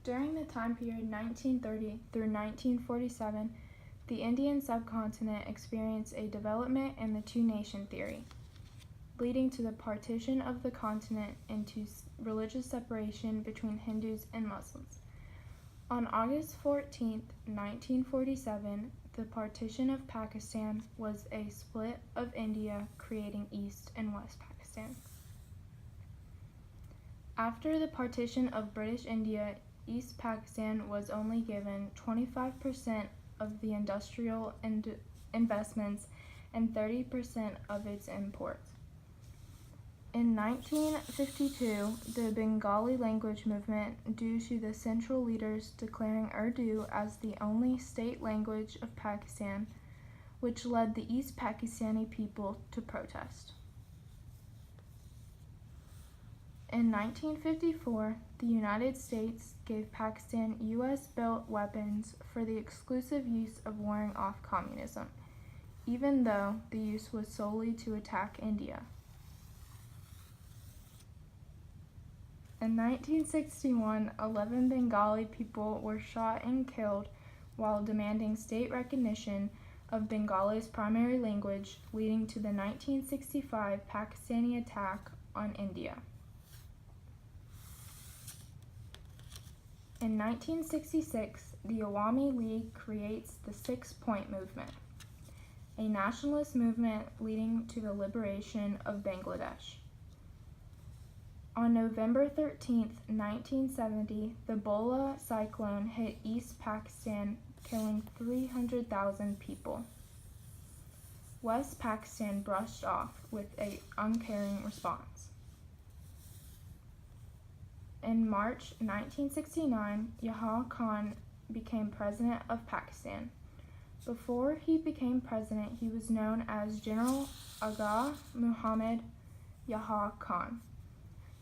During the time period 1930 through 1947, the Indian subcontinent experienced a development in the two-nation theory, leading to the partition of the continent into religious separation between Hindus and Muslims. On August 14, 1947, the partition of Pakistan was a split of India, creating East and West Pakistan. After the partition of British India, East Pakistan was only given 25% of the industrial investments and 30% of its imports. In 1952, the Bengali language movement, due to the central leaders declaring Urdu as the only state language of Pakistan, which led the East Pakistani people to protest. In 1954, the United States gave Pakistan U.S.-built weapons for the exclusive use of warring off communism, even though the use was solely to attack India. In 1961, 11 Bengali people were shot and killed while demanding state recognition of Bengali's primary language, leading to the 1965 Pakistani attack on India. In 1966, the Awami League creates the 6-Point Movement, a nationalist movement leading to the liberation of Bangladesh. On November 13, 1970, the Bola cyclone hit East Pakistan, killing 300,000 people. West Pakistan brushed off with an uncaring response. In March 1969, Yahya Khan became president of Pakistan. Before he became president, he was known as General Aga Muhammad Yahya Khan.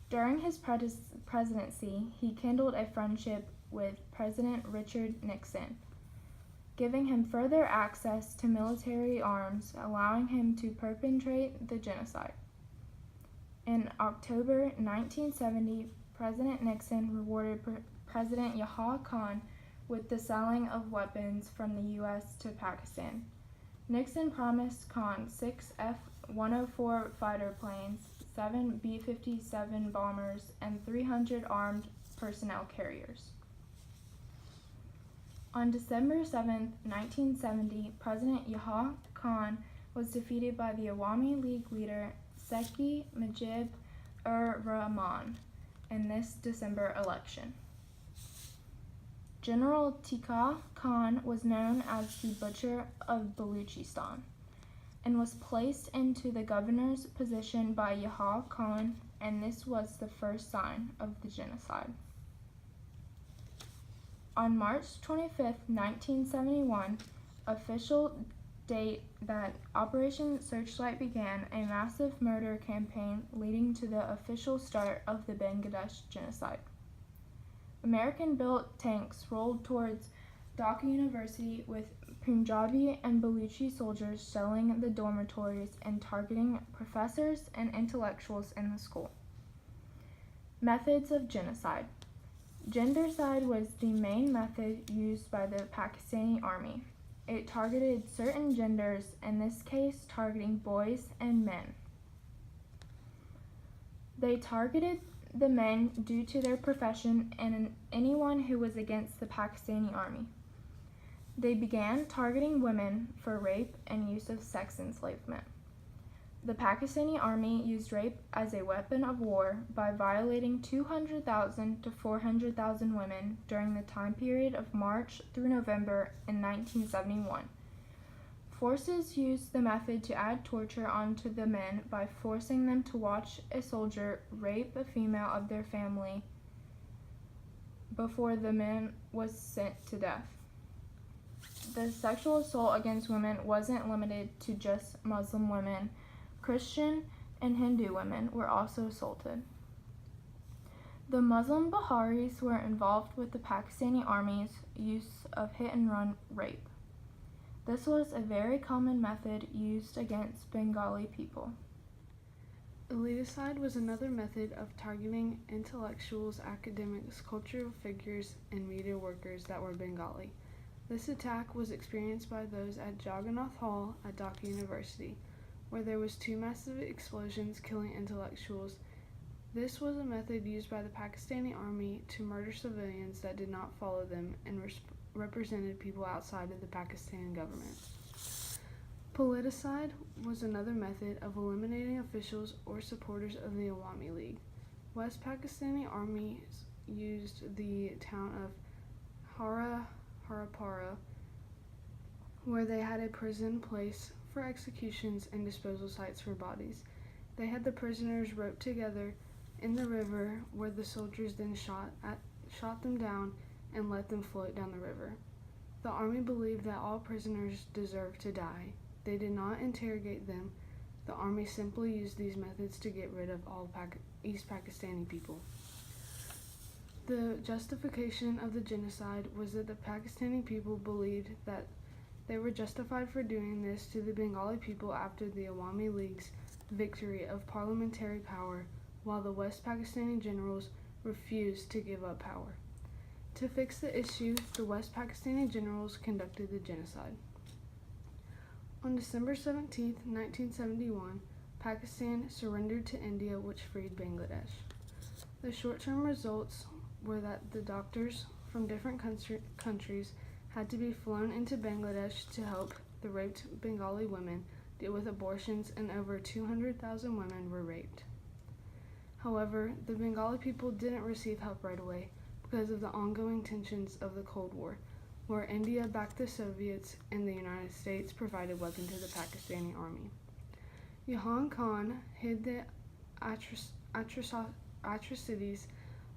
During his presidency, he kindled a friendship with President Richard Nixon, giving him further access to military arms, allowing him to perpetrate the genocide. In October 1970, President Nixon rewarded President Yahya Khan with the selling of weapons from the U.S. to Pakistan. Nixon promised Khan 6 F-104 fighter planes, 7 B-57 bombers, and 300 armed personnel carriers. On December 7, 1970, President Yahya Khan was defeated by the Awami League leader Sheikh Mujib-ur-Rahman in this December election. General Tika Khan was known as the Butcher of Baluchistan and was placed into the governor's position by Yahya Khan, and this was the first sign of the genocide. On March 25, 1971, official date that Operation Searchlight began, a massive murder campaign leading to the official start of the Bangladesh genocide. American-built tanks rolled towards Dhaka University with Punjabi and Baluchi soldiers shelling the dormitories and targeting professors and intellectuals in the school. Methods of genocide. Gendercide was the main method used by the Pakistani army. It targeted certain genders, in this case targeting boys and men. They targeted the men due to their profession and anyone who was against the Pakistani army. They began targeting women for rape and use of sex enslavement. The Pakistani army used rape as a weapon of war by violating 200,000 to 400,000 women during the time period of March through November in 1971. Forces used the method to add torture onto the men by forcing them to watch a soldier rape a female of their family before the man was sent to death. The sexual assault against women wasn't limited to just Muslim women. Christian and Hindu women were also assaulted. The Muslim Biharis were involved with the Pakistani army's use of hit-and-run rape. This was a very common method used against Bengali people. Eliticide was another method of targeting intellectuals, academics, cultural figures, and media workers that were Bengali. This attack was experienced by those at Jagannath Hall at Dhaka University, where there was 2 massive explosions killing intellectuals. This was a method used by the Pakistani army to murder civilians that did not follow them and represented people outside of the Pakistani government. Politicide was another method of eliminating officials or supporters of the Awami League. West Pakistani armies used the town of Harapara, where they had a prison place for executions and disposal sites for bodies. They had the prisoners roped together in the river, where the soldiers then shot them down and let them float down the river. The army believed that all prisoners deserved to die. They did not interrogate them. The army simply used these methods to get rid of all East Pakistani people. The justification of the genocide was that the Pakistani people believed that they were justified for doing this to the Bengali people after the Awami League's victory of parliamentary power, while the West Pakistani generals refused to give up power. To fix the issue, the West Pakistani generals conducted the genocide. On December 17, 1971, Pakistan surrendered to India, which freed Bangladesh. The short-term results were that the doctors from different countries had to be flown into Bangladesh to help the raped Bengali women deal with abortions, and over 200,000 women were raped. However, the Bengali people didn't receive help right away because of the ongoing tensions of the Cold War, where India backed the Soviets and the United States provided weapons to the Pakistani army. Jahan Khan hid the atrocities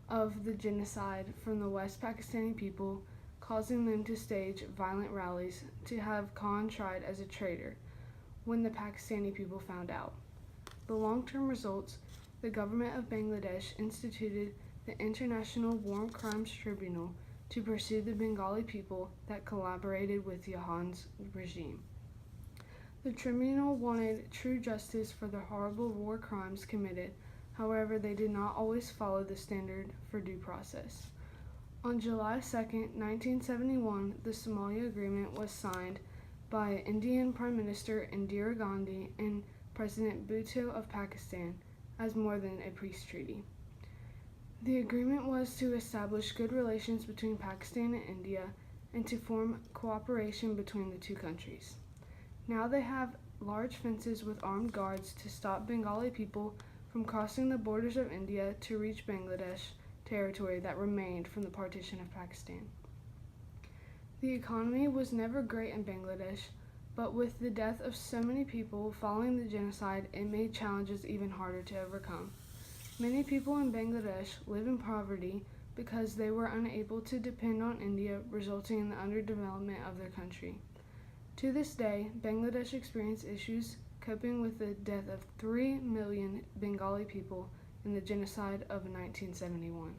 of the genocide from the West Pakistani people, causing them to stage violent rallies to have Khan tried as a traitor when the Pakistani people found out. The long-term results, the government of Bangladesh instituted the International War Crimes Tribunal to pursue the Bengali people that collaborated with Jahan's regime. The tribunal wanted true justice for the horrible war crimes committed. However, they did not always follow the standard for due process. On July 2, 1971, the Somalia Agreement was signed by Indian Prime Minister Indira Gandhi and President Bhutto of Pakistan as more than a peace treaty. The agreement was to establish good relations between Pakistan and India and to form cooperation between the 2 countries. Now they have large fences with armed guards to stop Bengali people from crossing the borders of India to reach Bangladesh territory that remained from the partition of Pakistan. The economy was never great in Bangladesh, but with the death of so many people following the genocide, it made challenges even harder to overcome. Many people in Bangladesh live in poverty because they were unable to depend on India, resulting in the underdevelopment of their country. To this day, Bangladesh experienced issues coping with the death of 3 million Bengali people in the genocide of 1971.